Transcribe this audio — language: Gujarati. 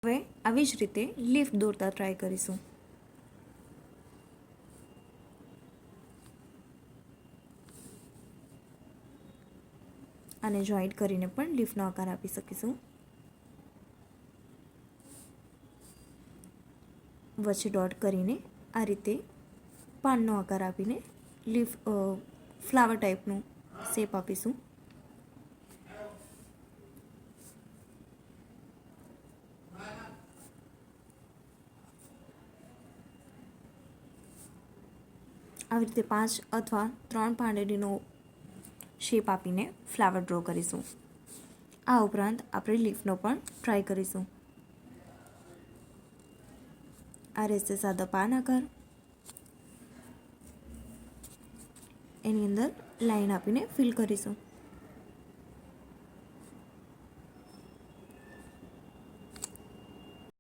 હવે આવી જ રીતે લીફ દોરતા ટ્રાય કરીશું. અને જોઈન્ટ કરીને પણ લીફનો આકાર આપી શકીશું. વચ્ચે ડોટ કરીને આ રીતે પાનનો આકાર આપીને લીફ ફ્લાવર ટાઈપનું શેપ આપીશું. આવી રીતે 5 અથવા 3 પાંદડીનો શેપ આપીને ફ્લાવર ડ્રો કરીશું. આ ઉપરાંત આપણે લીફનો પણ ટ્રાય કરીશું. આ રહેશે સાદા પાન આકાર. એની અંદર લાઈન આપીને ફિલ કરીશું.